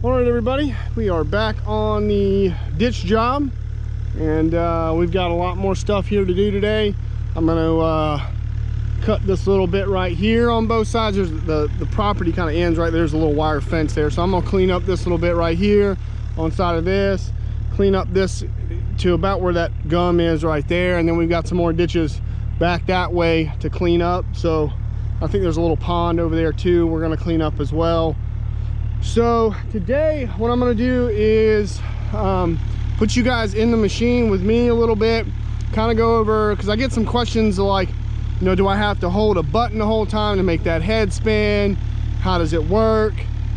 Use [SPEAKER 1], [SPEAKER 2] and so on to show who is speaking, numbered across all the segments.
[SPEAKER 1] All right, everybody, we are back on the ditch job, and we've got a lot more stuff here to do today. I'm gonna cut this little bit right here on both sides. There's the property kind of ends right there's a little wire fence there, so I'm gonna clean up this little bit right here on side of this, clean up this to about where that gum is right there, and then we've got some more ditches back that way to clean up. So I think there's a little pond over there too we're gonna clean up as well. So today what I'm going to do is put you guys in the machine with me a little bit, kind of go over, because I get some questions like, you know, do I have to hold a button the whole time to make that head spin? How does it work?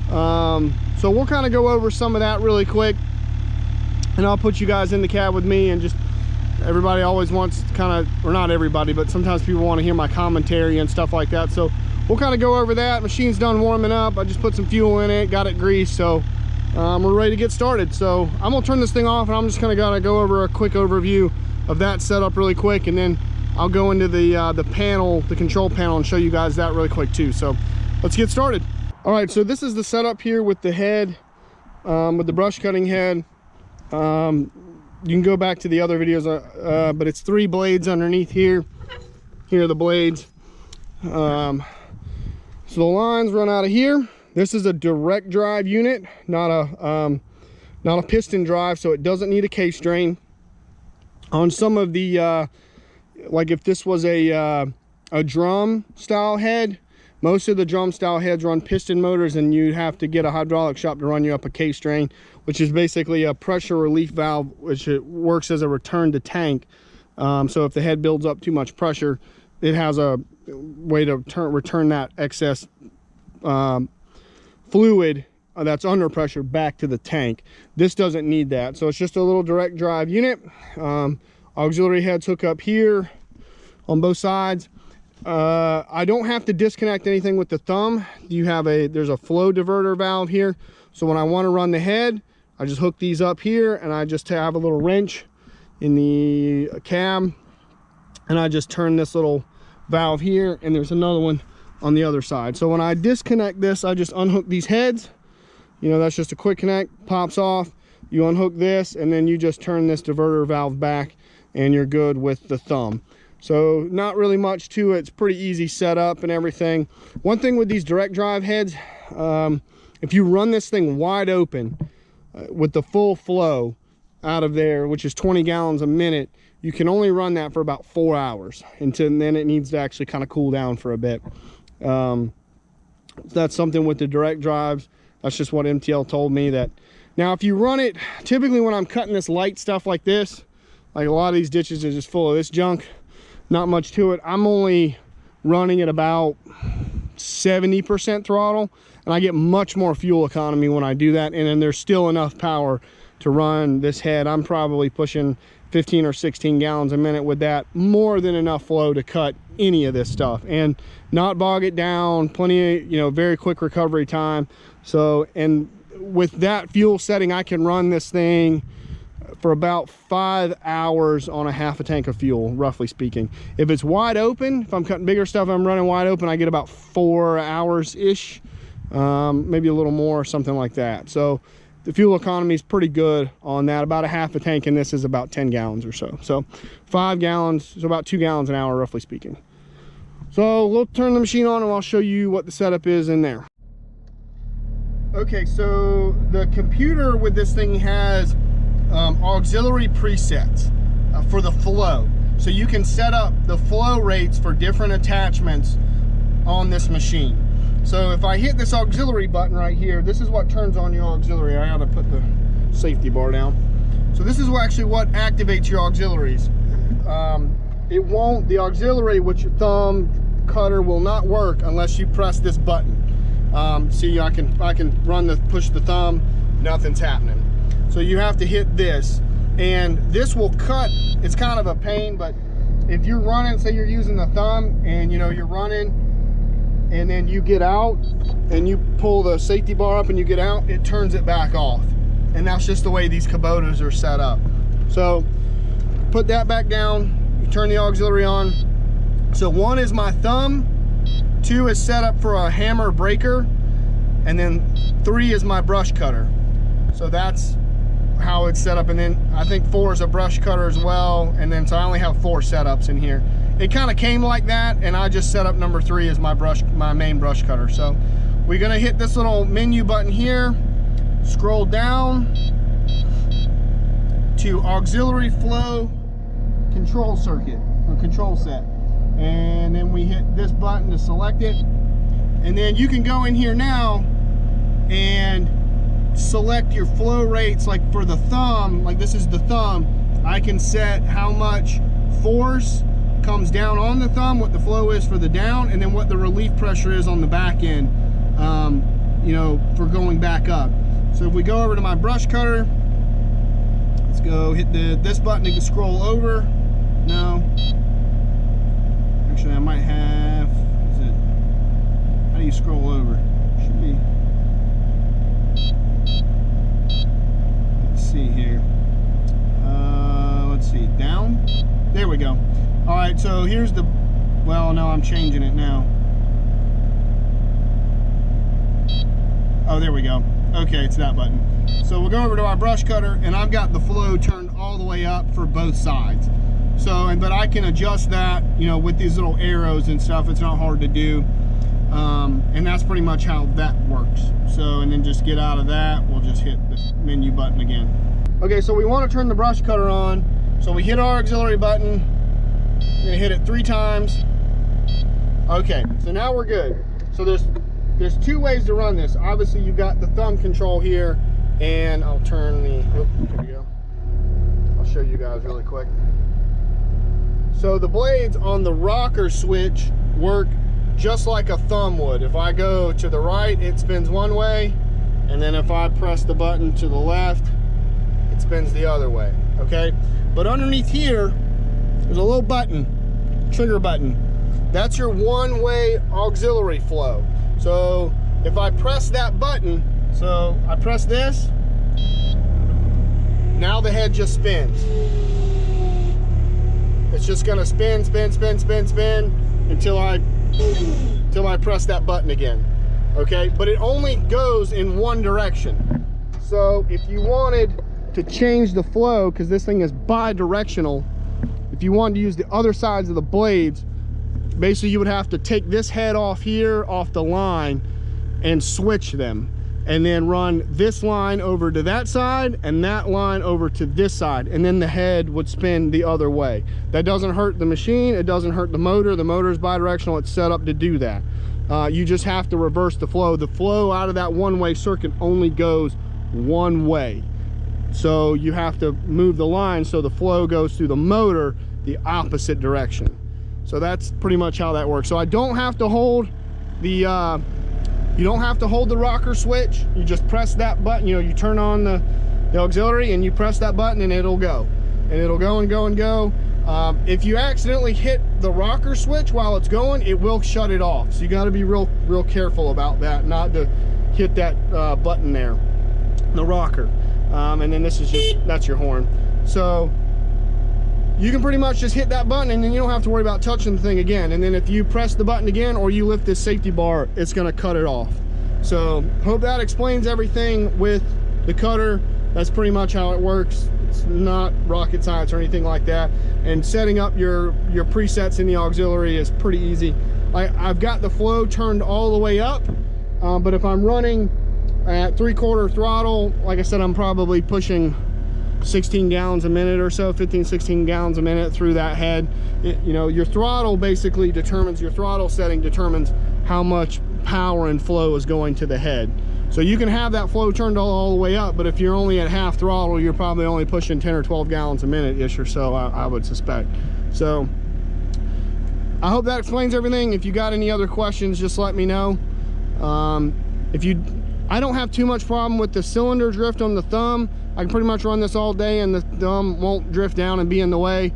[SPEAKER 1] So we'll kind of go over some of that really quick, and I'll put you guys in the cab with me. And just everybody always wants kind of, or not everybody, but sometimes people want to hear my commentary and stuff like that. So we'll kind of go over that. Machine's done warming up. I just put some fuel in it, got it greased, so we're ready to get started. So I'm gonna turn this thing off, and I'm just gonna go over a quick overview of that setup really quick, and then I'll go into the panel, the control panel, and show you guys that really quick too. So let's get started. All right, so this is the setup here with the head, with the brush cutting head. You can go back to the other videos, but it's 3 blades underneath here. Here are the blades. So the lines run out of here. This is a direct drive unit, not a piston drive, so it doesn't need a case drain. On some of the, like if this was a drum style head, most of the drum style heads run piston motors, and you'd have to get a hydraulic shop to run you up a case drain, which is basically a pressure relief valve, which it works as a return to tank. So if the head builds up too much pressure, it has a way to return that excess fluid that's under pressure back to the tank. This doesn't need that, so it's just a little direct drive unit. Auxiliary heads hook up here on both sides. I don't have to disconnect anything with the thumb. There's a flow diverter valve here, so when I want to run the head, I just hook these up here, and I just have a little wrench in the cab, and I just turn this little valve here, and there's another one on the other side. So when I disconnect this, I just unhook these heads. You know, that's just a quick connect, pops off. You unhook this, and then you just turn this diverter valve back, and you're good with the thumb. So not really much to it. It's pretty easy setup and everything. One thing with these direct drive heads, if you run this thing wide open with the full flow out of there, which is 20 gallons a minute, you can only run that for about 4 hours, and then it needs to actually kind of cool down for a bit. That's something with the direct drives. That's just what MTL told me. That now if you run it, typically when I'm cutting this light stuff like this, like a lot of these ditches are just full of this junk, not much to it, I'm only running at about 70% throttle, and I get much more fuel economy when I do that, and then there's still enough power to run this head. I'm probably pushing 15 or 16 gallons a minute with that, more than enough flow to cut any of this stuff and not bog it down. Plenty of, you know, very quick recovery time. So, and with that fuel setting, I can run this thing for about 5 hours on a half a tank of fuel, roughly speaking. If it's wide open, if I'm cutting bigger stuff, I'm running wide open, I get about 4 hours ish, maybe a little more, something like that. So the fuel economy is pretty good on that. About a half a tank in this is about 10 gallons or so. So 5 gallons, so about 2 gallons an hour, roughly speaking. So we'll turn the machine on, and I'll show you what the setup is in there. Okay, so the computer with this thing has auxiliary presets for the flow. So you can set up the flow rates for different attachments on this machine. So if I hit this auxiliary button right here, this is what turns on your auxiliary. I gotta put the safety bar down. So this is what activates your auxiliaries. The auxiliary with your thumb cutter will not work unless you press this button. See, I can push the thumb, nothing's happening. So you have to hit this, and this will cut. It's kind of a pain, but if you're running, say you're using the thumb, and you know you're running, and then you get out and you pull the safety bar up and you get out, it turns it back off. And that's just the way these Kubotas are set up. So put that back down, you turn the auxiliary on. So 1 is my thumb, 2 is set up for a hammer breaker, and then 3 is my brush cutter. So that's how it's set up. And then I think 4 is a brush cutter as well. And then so I only have 4 setups in here. It kind of came like that, and I just set up number 3 as my main brush cutter. So we're gonna hit this little menu button here, scroll down to auxiliary flow control circuit or control set, and then we hit this button to select it. And then you can go in here now and select your flow rates. Like for the thumb, like this is the thumb, I can set how much force comes down on the thumb, what the flow is for the down, and then what the relief pressure is on the back end, you know, for going back up. So if we go over to my brush cutter, let's go hit this button to scroll over. No, actually I might have, how do you scroll over? Should be, let's see here, let's see, down, there we go. All right, so here's the, well, no, I'm changing it now. Oh, there we go. Okay, it's that button. So we'll go over to our brush cutter, and I've got the flow turned all the way up for both sides. So, but I can adjust that, you know, with these little arrows and stuff. It's not hard to do. And that's pretty much how that works. So, and then just get out of that, we'll just hit this menu button again. Okay, so we want to turn the brush cutter on. So we hit our auxiliary button. We're gonna hit it 3 times. Okay, so now we're good. So there's 2 ways to run this. Obviously you've got the thumb control here, and I'll turn the, oh, here we go. I'll show you guys really quick. So the blades on the rocker switch work just like a thumb would. If I go to the right, it spins one way, and then if I press the button to the left, it spins the other way, okay? But underneath here, there's a little button, trigger button. That's your one-way auxiliary flow. So if I press that button, so I press this, now the head just spins. It's just gonna spin, spin, spin, spin, spin until I press that button again, okay? But it only goes in one direction. So if you wanted to change the flow, because this thing is bi-directional, if you wanted to use the other sides of the blades, basically you would have to take this head off here, off the line, and switch them, and then run this line over to that side and that line over to this side, and then the head would spin the other way. That doesn't hurt the machine, it doesn't hurt the motor. The motor is bi-directional, it's set up to do that. You just have to reverse the flow. The flow out of that one-way circuit only goes one way. So you have to move the line so the flow goes through the motor the opposite direction. So that's pretty much how that works. So I don't have to hold the, you don't have to hold the rocker switch. You just press that button, you know, you turn on the auxiliary and you press that button and it'll go. And it'll go and go and go. If you accidentally hit the rocker switch while it's going, it will shut it off. So you gotta be real careful about that, not to hit that button there, the rocker. And then this is just, that's your horn. So you can pretty much just hit that button and then you don't have to worry about touching the thing again. And then if you press the button again or you lift this safety bar, it's gonna cut it off. So hope that explains everything with the cutter. That's pretty much how it works. It's not rocket science or anything like that. And setting up your presets in the auxiliary is pretty easy. I've got the flow turned all the way up, but if I'm running at 3/4 throttle, like I said, I'm probably pushing 16 gallons a minute or so, 15-16 gallons a minute through that head. You know, your throttle basically determines, your throttle setting determines how much power and flow is going to the head. So you can have that flow turned all the way up, but if you're only at half throttle, you're probably only pushing 10 or 12 gallons a minute-ish or so, I would suspect. So I hope that explains everything. If you got any other questions, just let me know. I don't have too much problem with the cylinder drift on the thumb. I can pretty much run this all day and the thumb won't drift down and be in the way.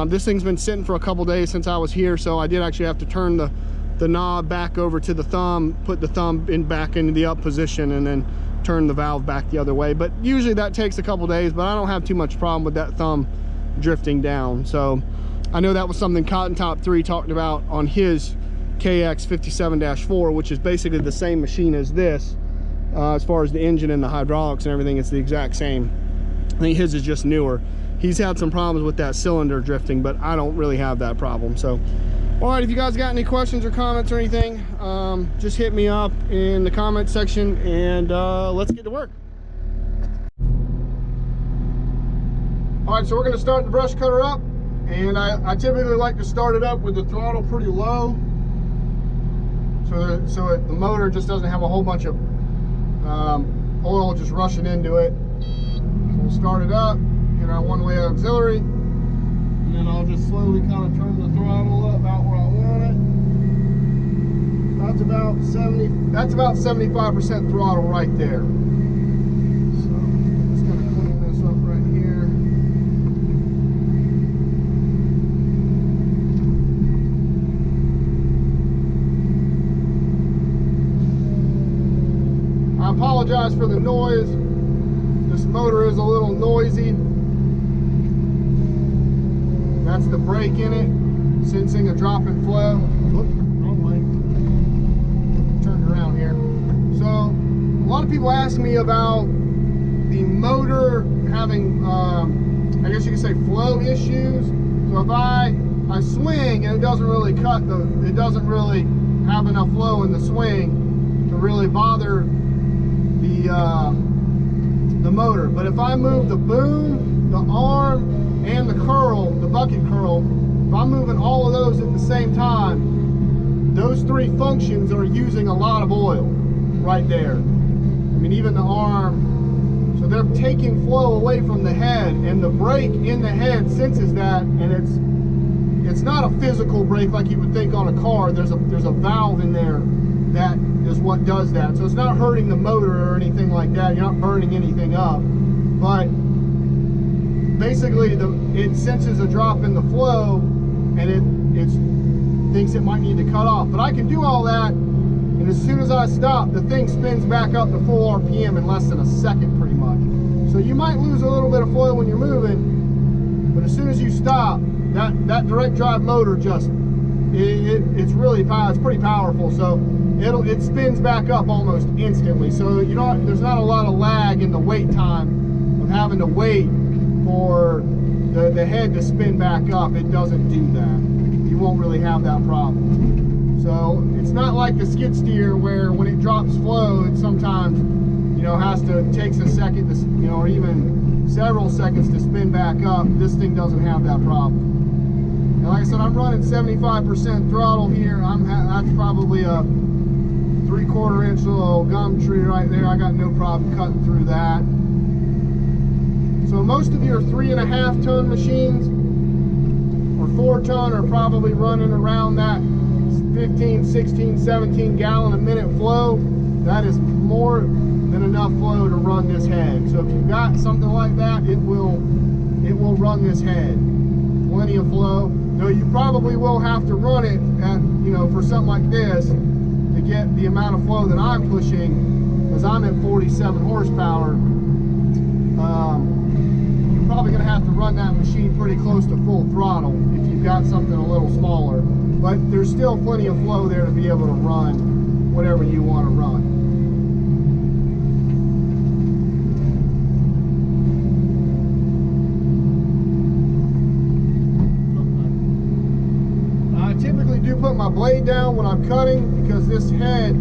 [SPEAKER 1] This thing's been sitting for a couple days since I was here, so I did actually have to turn the knob back over to the thumb, put the thumb back into the up position, and then turn the valve back the other way. But usually that takes a couple days, but I don't have too much problem with that thumb drifting down. So I know that was something Cotton Top 3 talked about on his KX57-4, which is basically the same machine as this. as far as the engine and the hydraulics and everything. It's the exact same. I think his is just newer. He's had some problems with that cylinder drifting, but I don't really have that problem. So, all right, if you guys got any questions or comments or anything, just hit me up in the comment section, and let's get to work. All right, so we're gonna start the brush cutter up, and I typically like to start it up with the throttle pretty low, so the motor just doesn't have a whole bunch of oil just rushing into it. So we'll start it up, hit our one-way auxiliary, and then I'll just slowly kind of turn the throttle up about where I want it. That's about 75% throttle right there. So just gonna clean this up right here. I apologize for the noise. This motor is a little noisy. That's the brake in it, sensing a drop in flow. Whoop, wrong way. Turned around here. So a lot of people ask me about the motor having, I guess you could say, flow issues. So if I swing and it doesn't really it doesn't really have enough flow in the swing to really bother the motor. But if I move the boom, the arm, and the curl, the bucket curl, if I'm moving all of those at the same time, those three functions are using a lot of oil right there. I mean, even the arm, so they're taking flow away from the head, and the brake in the head senses that, and it's not a physical brake like you would think on a car. There's a valve in there that is what does that. So it's not hurting the motor or anything like that. You're not burning anything up, but basically it senses a drop in the flow, and it thinks it might need to cut off. But I can do all that, and as soon as I stop, the thing spins back up to full RPM in less than a second, pretty much. So you might lose a little bit of flow when you're moving, but as soon as you stop, that direct drive motor just it's pretty powerful. So it spins back up almost instantly. So there's not a lot of lag in the wait time of having to wait for the head to spin back up. It doesn't do that. You won't really have that problem. So it's not like the skid steer where when it drops flow, it sometimes takes a second to, or even several seconds to spin back up. This thing doesn't have that problem. And like I said, I'm running 75% throttle here. That's probably a 3/4 inch little gum tree right there. I got no problem cutting through that. So most of your 3.5 ton machines or 4 ton are probably running around that 15, 16, 17 gallon a minute flow. That is more than enough flow to run this head. So if you've got something like that, it will run this head. Plenty of flow. Though you probably will have to run it at, for something like this to get the amount of flow that I'm pushing, because I'm at 47 horsepower. You're probably going to have to run that machine pretty close to full throttle if you've got something a little smaller. But there's still plenty of flow there to be able to run whatever you want to run. Typically do put my blade down when I'm cutting, because this head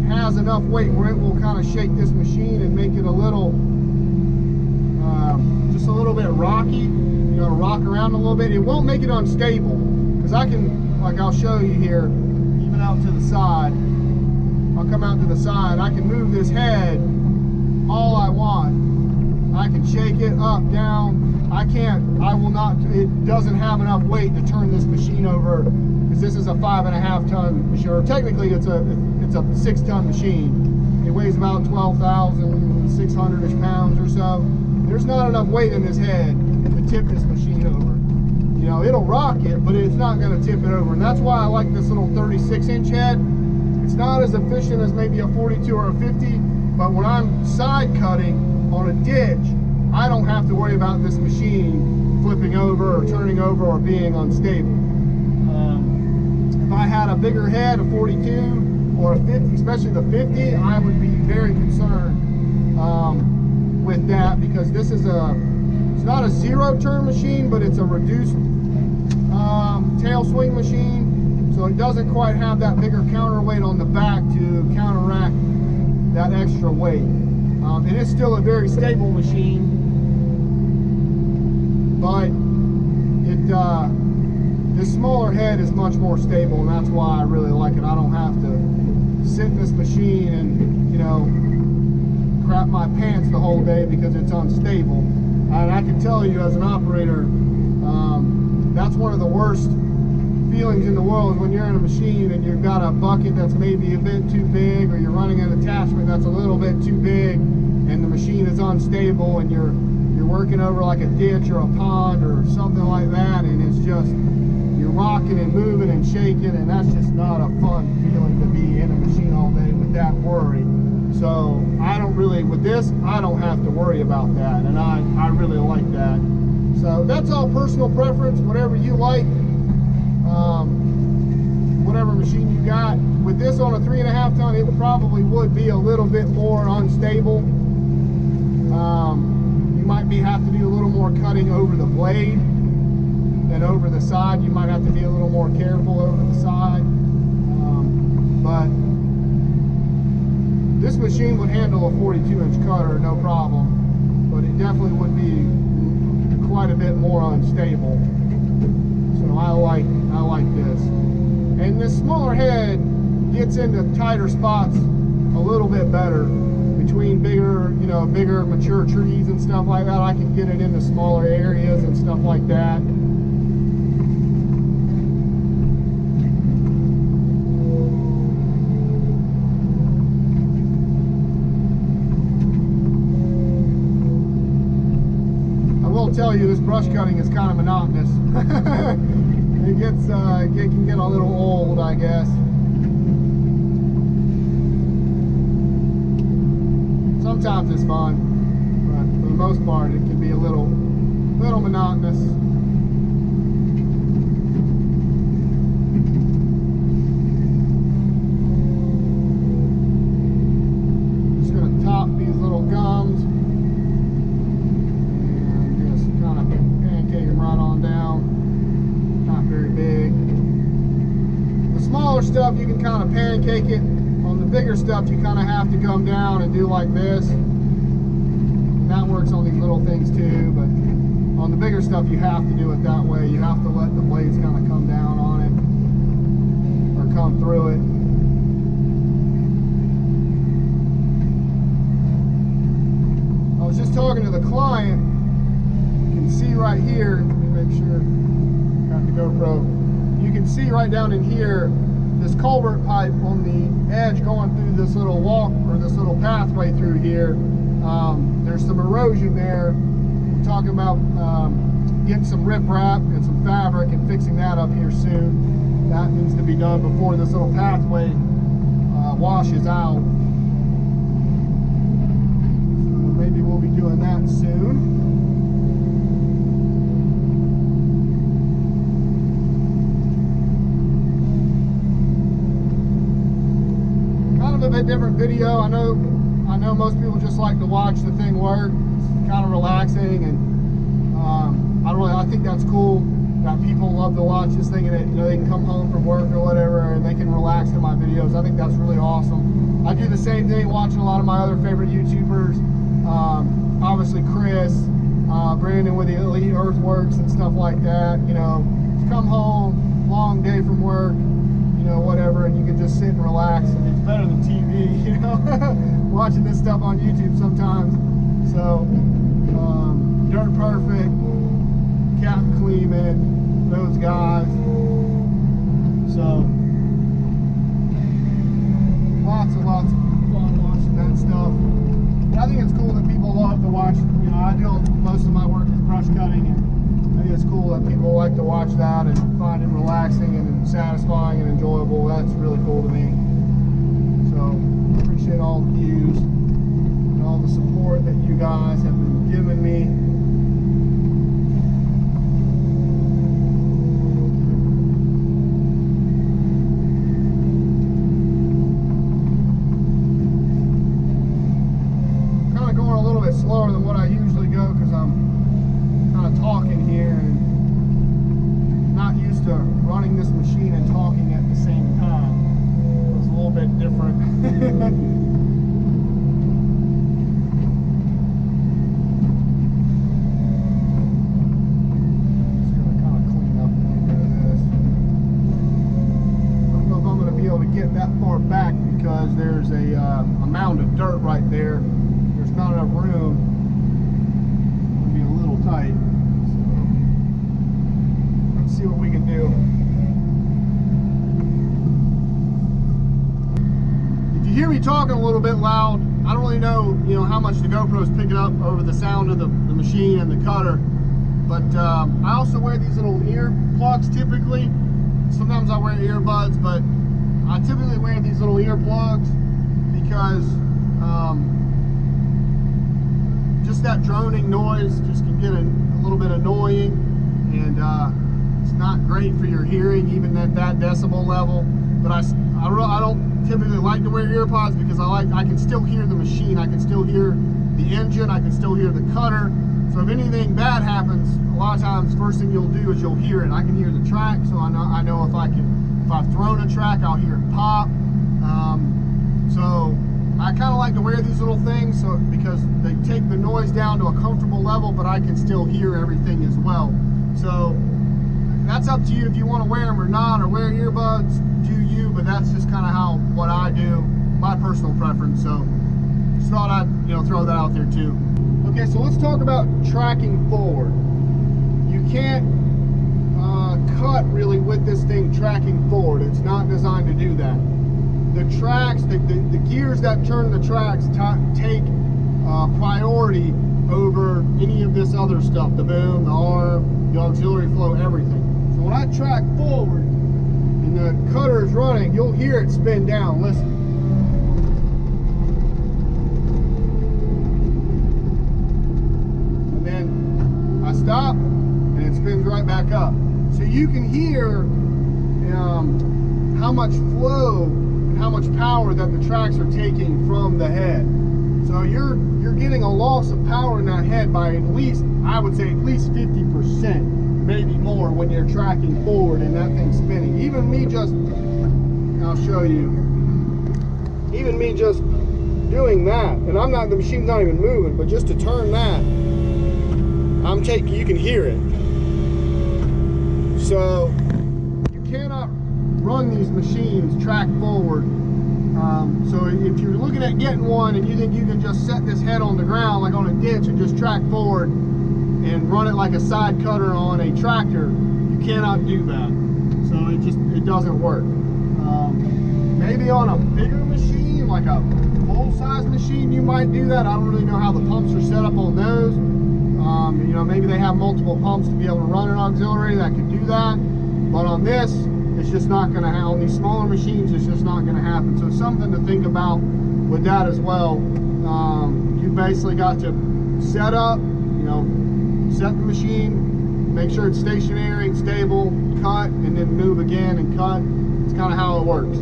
[SPEAKER 1] has enough weight where it will kind of shake this machine and make it a little just a little bit rocky, rock around a little bit. It won't make it unstable, because I can, like I'll show you here, even out to the side, I'll come out to the side, I can move this head all I want. I can shake it up, down. It doesn't have enough weight to turn this machine over, because this is a 5.5 ton machine, or technically it's a 6 ton machine. It weighs about 12,600-ish pounds or so. There's not enough weight in this head to tip this machine over. It'll rock it, but it's not going to tip it over. And that's why I like this little 36-inch head. It's not as efficient as maybe a 42 or a 50, but when I'm side cutting on a ditch, I don't have to worry about this machine flipping over or turning over or being unstable. If I had a bigger head, a 42, or a 50, especially the 50, I would be very concerned with that, because this is it's not a zero turn machine, but it's a reduced tail swing machine, so it doesn't quite have that bigger counterweight on the back to counteract that extra weight. It is still a very stable machine, but this smaller head is much more stable, and that's why I really like it. I don't have to sit in this machine and, you know, crap my pants the whole day because it's unstable. And I can tell you, as an operator, that's one of the worst feelings in the world, when you're in a machine and you've got a bucket that's maybe a bit too big, or you're running an attachment that's a little bit too big, and the machine is unstable, and you're working over like a ditch or a pond or something like that, and it's just, you're rocking and moving and shaking, and that's just not a fun feeling to be in a machine all day with that worry. So I don't really, with this, I don't have to worry about that, and I really like that. So that's all personal preference, whatever you like, whatever machine you got. With this on a 3.5 ton, it probably would be a little bit more unstable. You might have to do a little more cutting over the blade than over the side. You might have to be a little more careful over the side. But this machine would handle a 42-inch cutter, no problem. But it definitely would be quite a bit more unstable. So I like this. And this smaller head gets into tighter spots a little bit better. Between bigger, you know, bigger mature trees and stuff like that, I can get it into smaller areas and stuff like that. I will tell you, this brush cutting is kind of monotonous. It can get a little old, I guess. Sometimes it's fun, but for the most part, it can be a little monotonous. Just gonna top these little gums and just kind of pancake them right on down. Not very big. The smaller stuff, you can kind of pancake it. On the bigger stuff, you kind of have to come down and do like this. And that works on these little things too, but on the bigger stuff, you have to do it that way. You have to let the blades kind of come down on it, or come through it. I was just talking to the client. You can see right here, let me make sure, got the GoPro. You can see right down in here, this culvert pipe on the edge going through this little walk, or this little pathway through here. There's some erosion there. We're talking about getting some riprap and some fabric and fixing that up here soon. That needs to be done before this little pathway washes out. So maybe we'll be doing that soon. A bit different video. I know most people just like to watch the thing work. It's kind of relaxing, and I think that's cool that people love to watch this thing, and you know, they can come home from work or whatever and they can relax in my videos. I think that's really awesome. I do the same thing watching a lot of my other favorite YouTubers. Obviously Chris, Brandon with the Elite Earthworks and stuff like that. You know, just come home, long day from work, you know, whatever, and you can just sit and relax, and it's better than TV, you know, watching this stuff on YouTube sometimes. So, Dirt Perfect, Captain Kleeman, those guys. So, lots and lots of fun watching that stuff. But I think it's cool that people love to watch, you know, I do most of my work is brush cutting, and I think it's cool that people like to watch that and find it relaxing and satisfying and enjoyable. That's really cool to me. So, appreciate all the views and all the support that you guys have been giving me. this machine and talking at the same time. It was a little bit different. Get that far back because there's a mound of dirt right there. There's not enough room. It'll be a little tight. So let's see what we can do. If you hear me talking a little bit loud, I don't really know, how much the GoPro's picking up over the sound of the machine and the cutter. But I also wear these little ear plugs typically. Sometimes I wear earbuds, but I typically wear these little earplugs because just that droning noise just can get a little bit annoying, and it's not great for your hearing even at that decibel level. But I don't typically like to wear earpods because I can still hear the machine, I can still hear the engine, I can still hear the cutter. So if anything bad happens, a lot of times first thing you'll do is you'll hear it. I can hear the track, so I know if I've thrown a track, I'll hear it pop. So I kind of like to wear these little things because they take the noise down to a comfortable level, but I can still hear everything as well. So that's up to you if you want to wear them or not, or wear earbuds, do you, but that's just kind of what I do, my personal preference. So just thought I'd throw that out there too. Okay, so let's talk about tracking forward. You can't cut really with this thing tracking forward. It's not designed to do that. The tracks, the gears that turn the tracks take priority over any of this other stuff, the boom, the arm, the auxiliary flow, everything. So when I track forward and the cutter is running, you'll hear it spin down. Listen. And then I stop and it spins right back up. So you can hear how much flow and how much power that the tracks are taking from the head. So you're getting a loss of power in that head by at least, I would say at least 50%, maybe more, when you're tracking forward and that thing's spinning. Even me just, I'll show you, even me just doing that, and the machine's not even moving, but just to turn that, you can hear it. So you cannot run these machines track forward. So if you're looking at getting one and you think you can just set this head on the ground like on a ditch and just track forward and run it like a side cutter on a tractor, you cannot do that. So it doesn't work. Maybe on a bigger machine, like a full-size machine, you might do that. I don't really know how the pumps are set up on those. Maybe they have multiple pumps to be able to run an auxiliary that could do that. But on this, it's just not going to happen. On these smaller machines, it's just not going to happen. So something to think about with that as well. You basically got to set up, set the machine, make sure it's stationary, stable, cut, and then move again and cut. It's kind of how it works.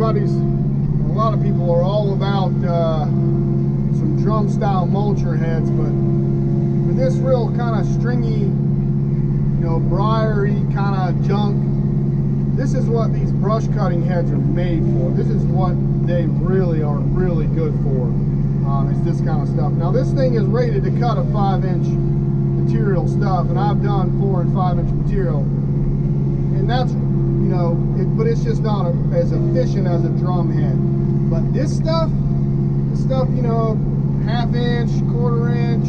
[SPEAKER 1] A lot of people are all about some drum style mulcher heads, but for this real kind of stringy, briary kind of junk, this is what these brush cutting heads are made for. This is what they really are really good for. It's this kind of stuff. Now this thing is rated to cut a 5-inch material stuff. stuff, and I've done 4 and 5 inch material, and that's, you know, but it's just not as efficient as a drum head. But this stuff, you know, 1/2 inch, 1/4 inch,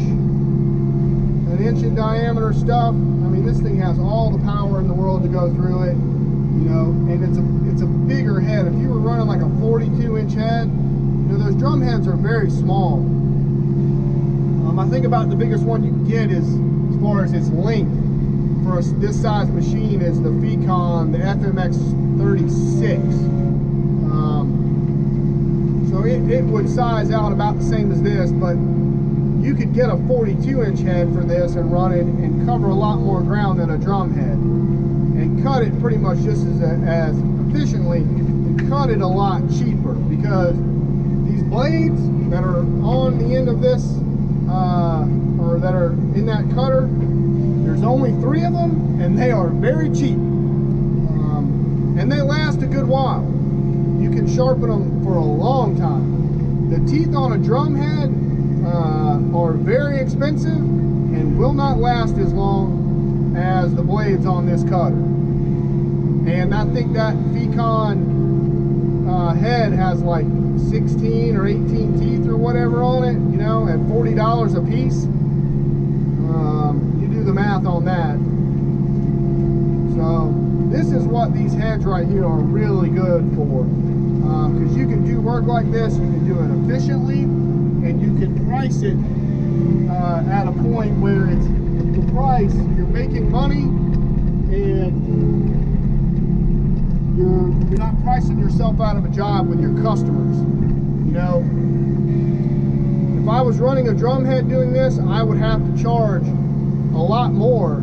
[SPEAKER 1] 1 inch in diameter stuff. I mean, this thing has all the power in the world to go through it, you know, and it's a bigger head. If you were running like a 42 inch head, you know, those drum heads are very small. I think about the biggest one you can get is, as far as its length, for this size machine, is the Fecon, the FMX 36. So it would size out about the same as this, but you could get a 42 inch head for this and run it and cover a lot more ground than a drum head, and cut it pretty much just as efficiently, and cut it a lot cheaper, because these blades that are on the end of this, or that are in that cutter, there's only 3 of them, and they are very cheap, and they last a good while. You can sharpen them for a long time. The teeth on a drum head are very expensive and will not last as long as the blades on this cutter. And I think that Fecon head has like 16 or 18 teeth or whatever on it, you know, at $40 a piece. You do the math on that. So this is what these heads right here are really good for, because you can do work like this, you can do it efficiently, and you can price it at a point where it's the price, you're making money, and you're not pricing yourself out of a job with your customers. You know, if I was running a drum head doing this, I would have to charge a lot more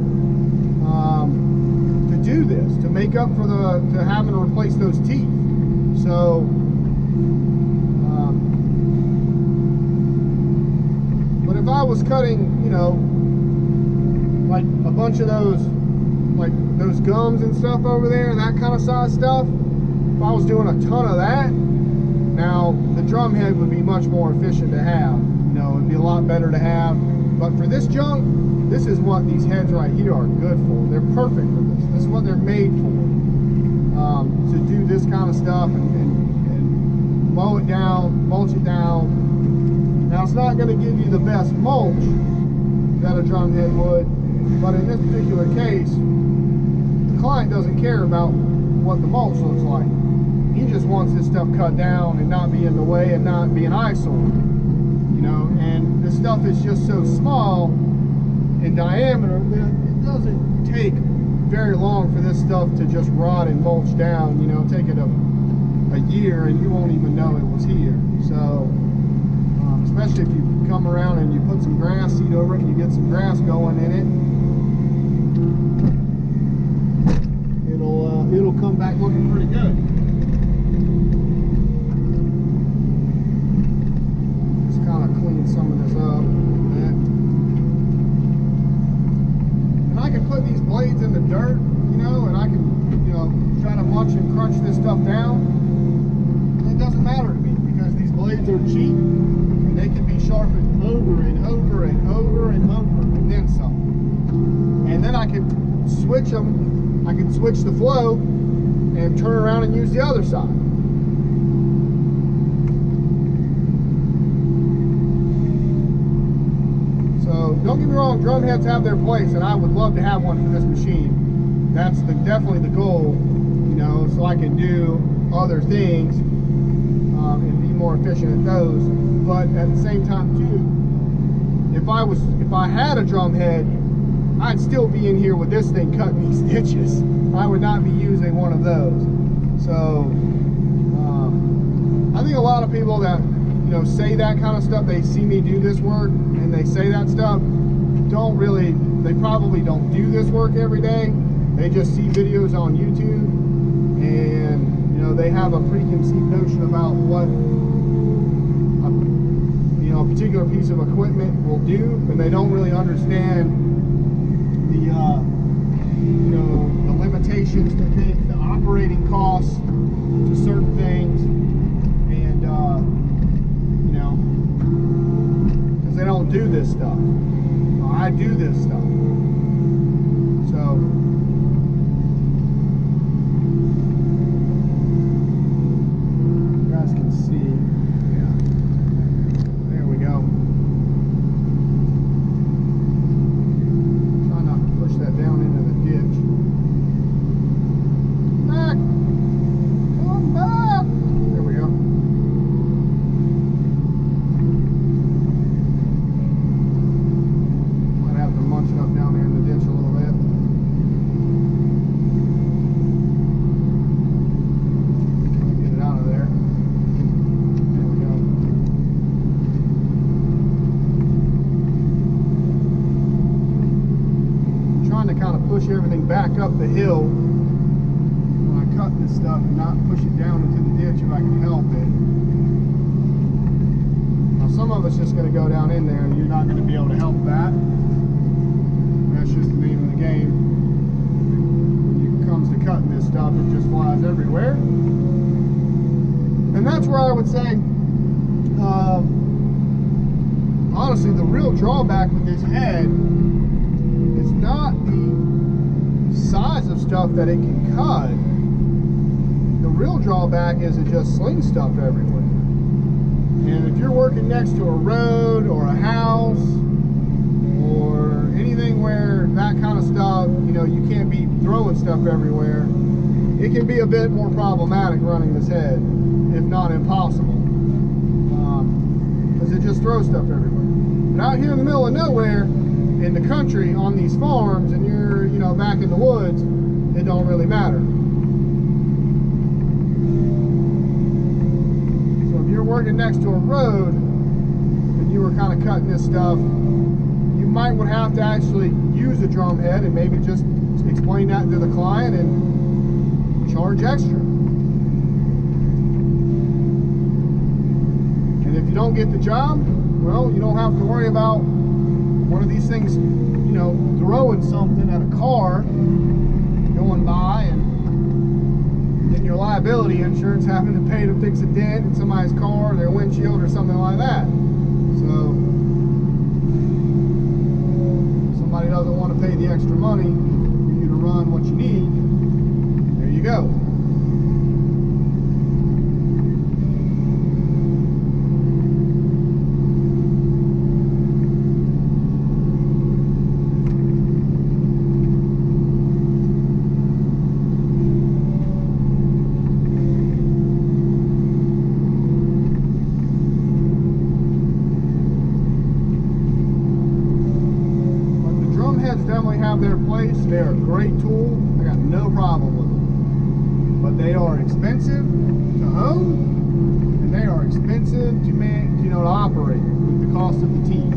[SPEAKER 1] to do this, to make up for to having to replace those teeth. So but if I was cutting, you know, like a bunch of those, like those gums and stuff over there, and that kind of size stuff, if I was doing a ton of that, now the drum head would be much more efficient to have. You know, it'd be a lot better to have. But for this junk, this is what these heads right here are good for. They're perfect for this. This is what they're made for. To do this kind of stuff and mow it down, mulch it down. Now, it's not going to give you the best mulch that a drum head would, but in this particular case, the client doesn't care about what the mulch looks like. He just wants this stuff cut down and not be in the way and not be an eyesore, you know. And this stuff is just so small in diameter that it doesn't take very long for this stuff to just rot and mulch down. You know, take it a year and you won't even know it was here. So especially if you come around and you put some grass seed over it and you get some grass going in it, it'll come back looking pretty good. Just kind of clean some of this up. And I can put these blades in the dirt, you know, and I can, you know, try to munch and crunch this stuff down. It doesn't matter to me, because these blades are cheap. They can be sharpened over and over and over and over, and then some. And then I can switch them. I can switch the flow and turn around and use the other side. So don't get me wrong, drum heads have their place, and I would love to have one for this machine. That's definitely the goal, you know, so I can do other things and be more efficient at those. But at the same time too, if I had a drum head, I'd still be in here with this thing cutting these stitches. I would not be using one of those. So I think a lot of people that, you know, say that kind of stuff, they see me do this work and they say that stuff, they probably don't do this work every day. They just see videos on YouTube, and you know, they have a preconceived notion about what a particular piece of equipment will do, and they don't really understand the you know, the limitations to things, the operating costs to certain things, and you know, because they don't do this stuff. I do this stuff. So you guys can see, yeah, there we go. Try not to push that down into the ditch. Back! Come back! There we go. Might have to munch it up down there in the ditch a little bit. Get it out of there. There we go. I'm trying to kind of push everything back up the hill when I cut this stuff and not push it down into the ditch if I can help it. Now some of it's just going to go down in there and you're not going to be able to help that. That's just the name of the game. When it comes to cutting this stuff, it just flies everywhere. And that's where I would say, honestly, the real drawback with this head is not the size of stuff that it can cut. The real drawback is it just slings stuff everywhere. And if you're working next to a road or a house or anything where that kind of stuff, you know, you can't be throwing stuff everywhere, it can be a bit more problematic running this head, if not impossible, because it just throws stuff everywhere. But out here in the middle of nowhere, in the country, on these farms, and you're, you know, back in the woods, it don't really matter. So if you're working next to a road and you were kind of cutting this stuff, you might would have to actually use a drum head and maybe just explain that to the client and charge extra. And if you don't get the job, well, you don't have to worry about one of these things, you know, throwing something at a car going by and then your liability insurance having to pay to fix a dent in somebody's car or their windshield or something like that. So if somebody doesn't want to pay the extra money for you to run what you need, there you go. Definitely have their place. They're a great tool. I got no problem with them. But they are expensive to own, and they are expensive to manage, you know, to operate with the cost of the teeth.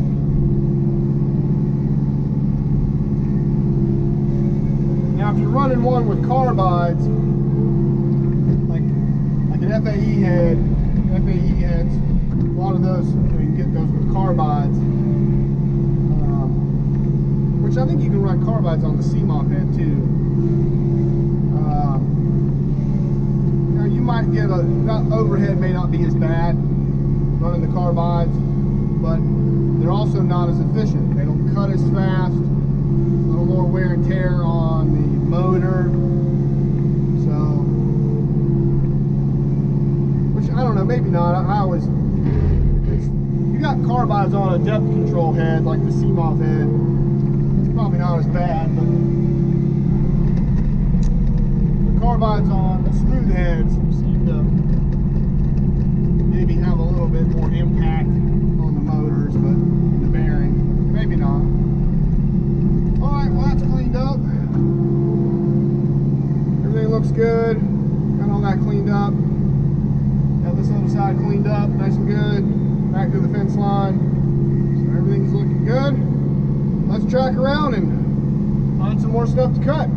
[SPEAKER 1] Now, if you're running one with carbides, like an FAE head, FAE heads, a lot of those, you can get those with carbides. Which I think you can run carbides on the CMOF head too. You know, you might get overhead may not be as bad running the carbides, but they're also not as efficient. They don't cut as fast. A little more wear and tear on the motor. So, which I don't know, maybe not. I always, you got carbides on a depth control head like the CMOF head. Probably not as bad, but the carbides on the smooth heads seem to maybe have a little bit more impact on the motors, but the bearing, maybe not. Alright, well that's cleaned up. Everything looks good. Got all that cleaned up. Got this other side cleaned up, nice and good. Back to the fence line. So everything's looking good. Let's track around and find some more stuff to cut.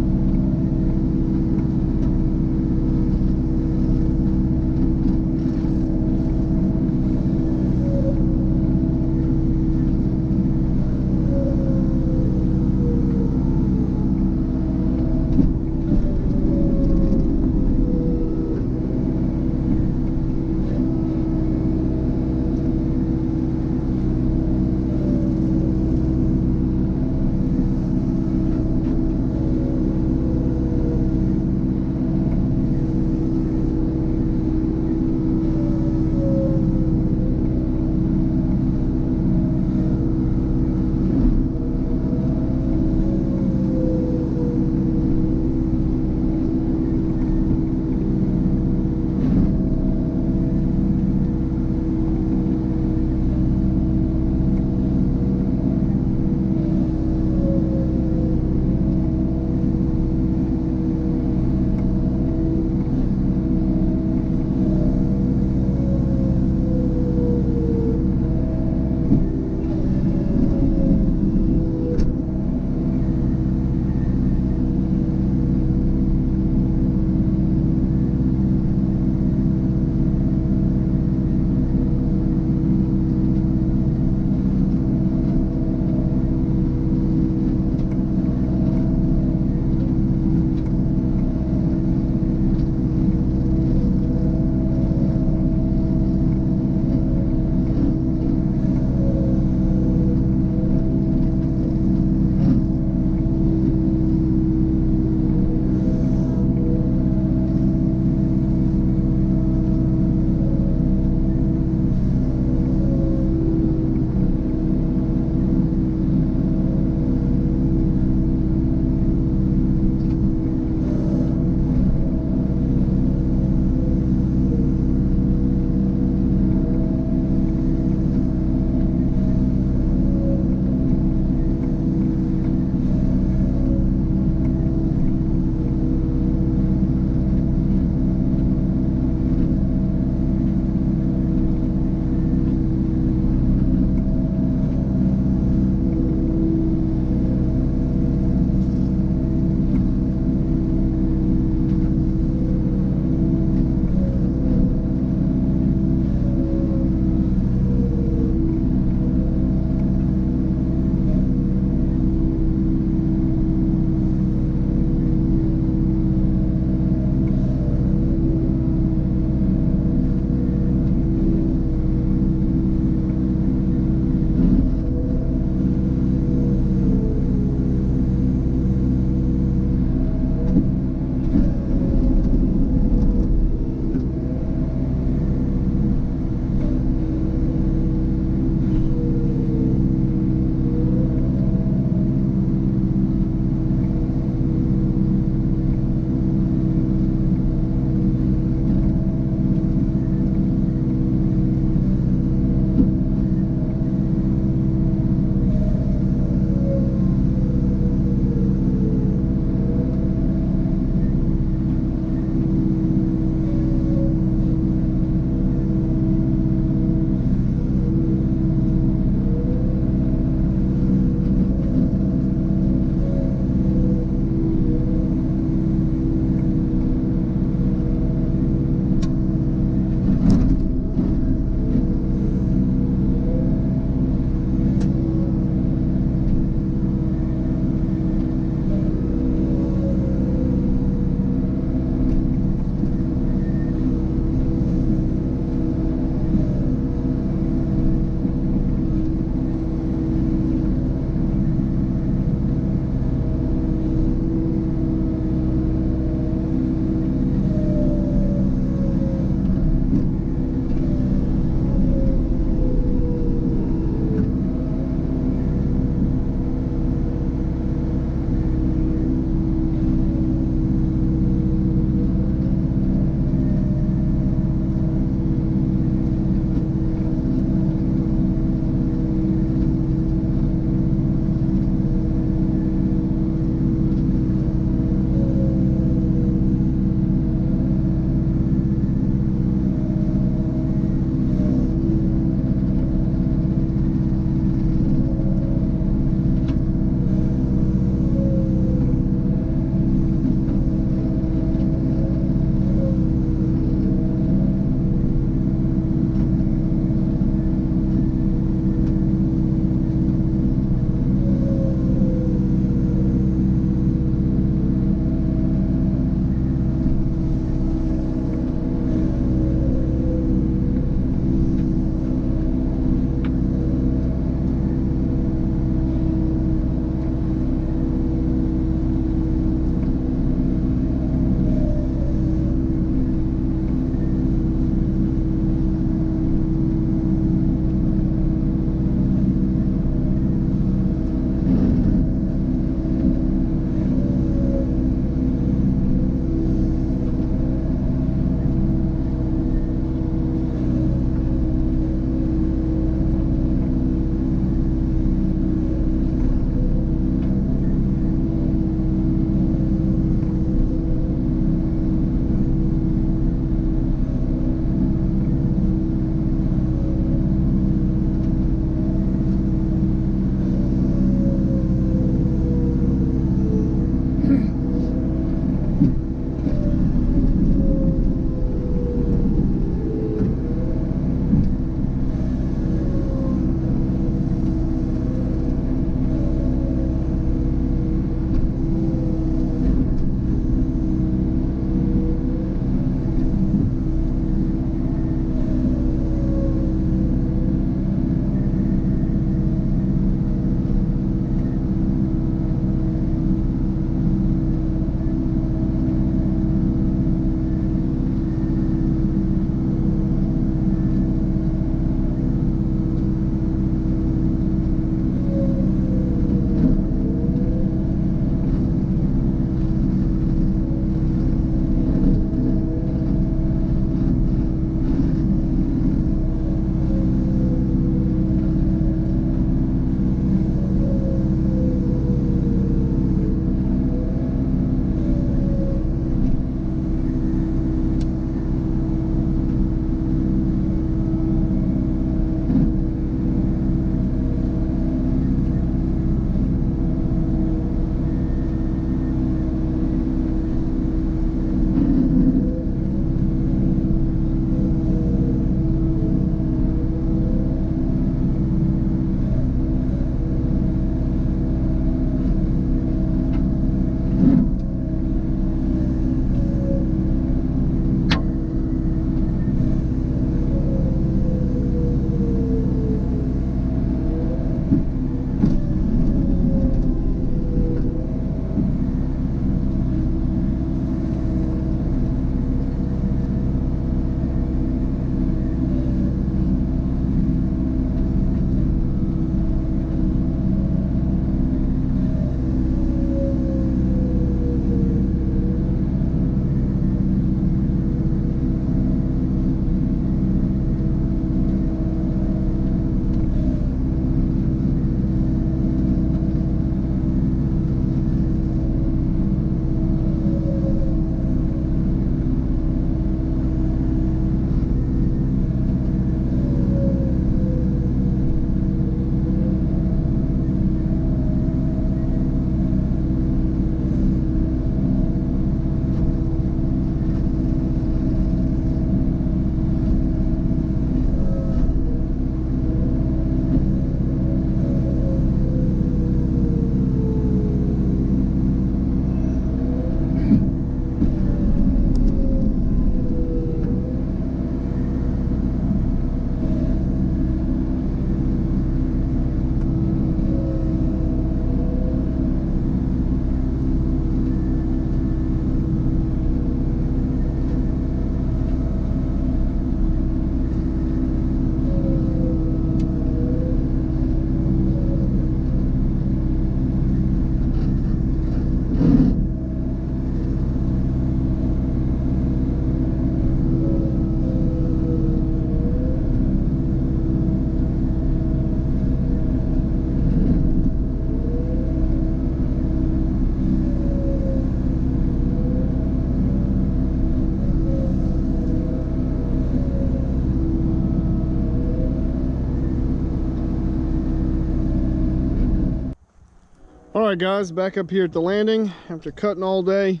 [SPEAKER 1] Alright guys, back up here at the landing after cutting all day.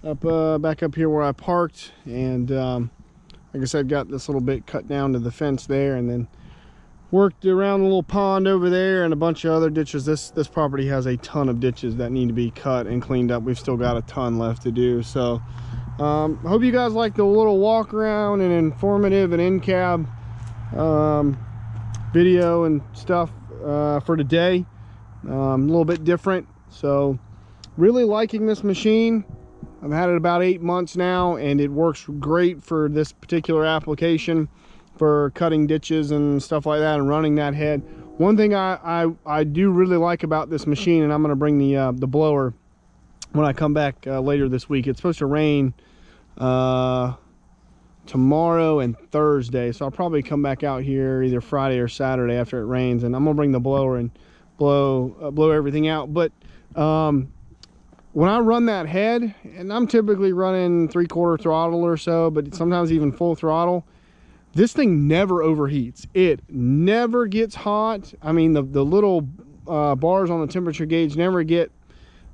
[SPEAKER 1] Back up here where I parked, and like I said, got this little bit cut down to the fence there, and then worked around a little pond over there and a bunch of other ditches. This property has a ton of ditches that need to be cut and cleaned up. We've still got a ton left to do. So I hope you guys like the little walk around and informative and in-cab video and stuff for today. A little bit different. So really liking this machine. I've had it about 8 months now, and it works great for this particular application, for cutting ditches and stuff like that and running that head. One thing I do really like about this machine, and I'm going to bring the blower when I come back later this week. It's supposed to rain tomorrow and Thursday, so I'll probably come back out here either Friday or Saturday after it rains, and I'm going to bring the blower and blow everything out. But when I run that head, and I'm typically running 3/4 throttle or so, but sometimes even full throttle, this thing never overheats. It never gets hot. I mean, the little bars on the temperature gauge never get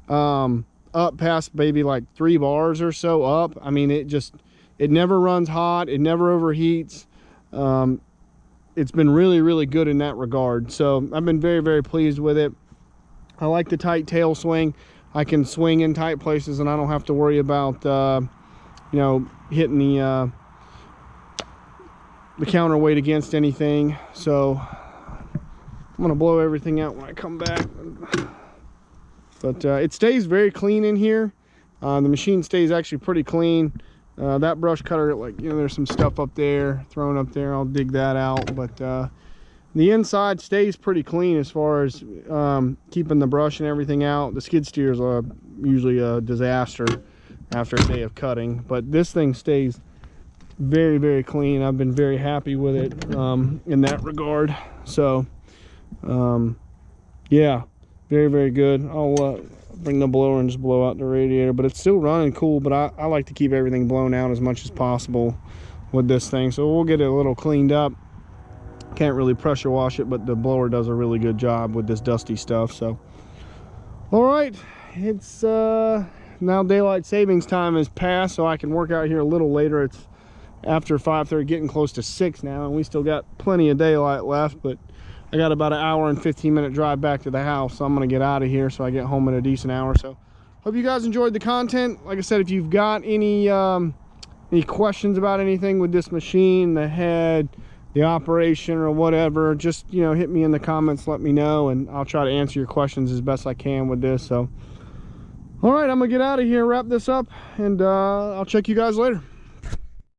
[SPEAKER 1] up past maybe like 3 bars or so up. I mean, it never runs hot. It never overheats. It's been really, really good in that regard. So I've been very, very pleased with it. I like the tight tail swing. I can swing in tight places, and I don't have to worry about you know, hitting the counterweight against anything. So I'm gonna blow everything out when I come back. But it stays very clean in here. The machine stays actually pretty clean. That brush cutter, like, you know, there's some stuff up there thrown up there. I'll dig that out. But the inside stays pretty clean as far as keeping the brush and everything out. The skid steers are usually a disaster after a day of cutting, but this thing stays very, very clean. I've been very happy with it in that regard. So yeah, very, very good. I'll bring the blower and just blow out the radiator, but it's still running cool. But I like to keep everything blown out as much as possible with this thing, so we'll get it a little cleaned up. Can't really pressure wash it, but the blower does a really good job with this dusty stuff. So all right, it's now daylight savings time has passed, so I can work out here a little later. It's after 5:30, getting close to 6 now, and we still got plenty of daylight left. But I got about an hour and 15-minute drive back to the house, so I'm gonna get out of here so I get home in a decent hour. So hope you guys enjoyed the content. Like I said, if you've got any questions about anything with this machine, the head, the operation, or whatever, just, you know, hit me in the comments, let me know, and I'll try to answer your questions as best I can with this. So all right, I'm gonna get out of here, wrap this up, and I'll check you guys later.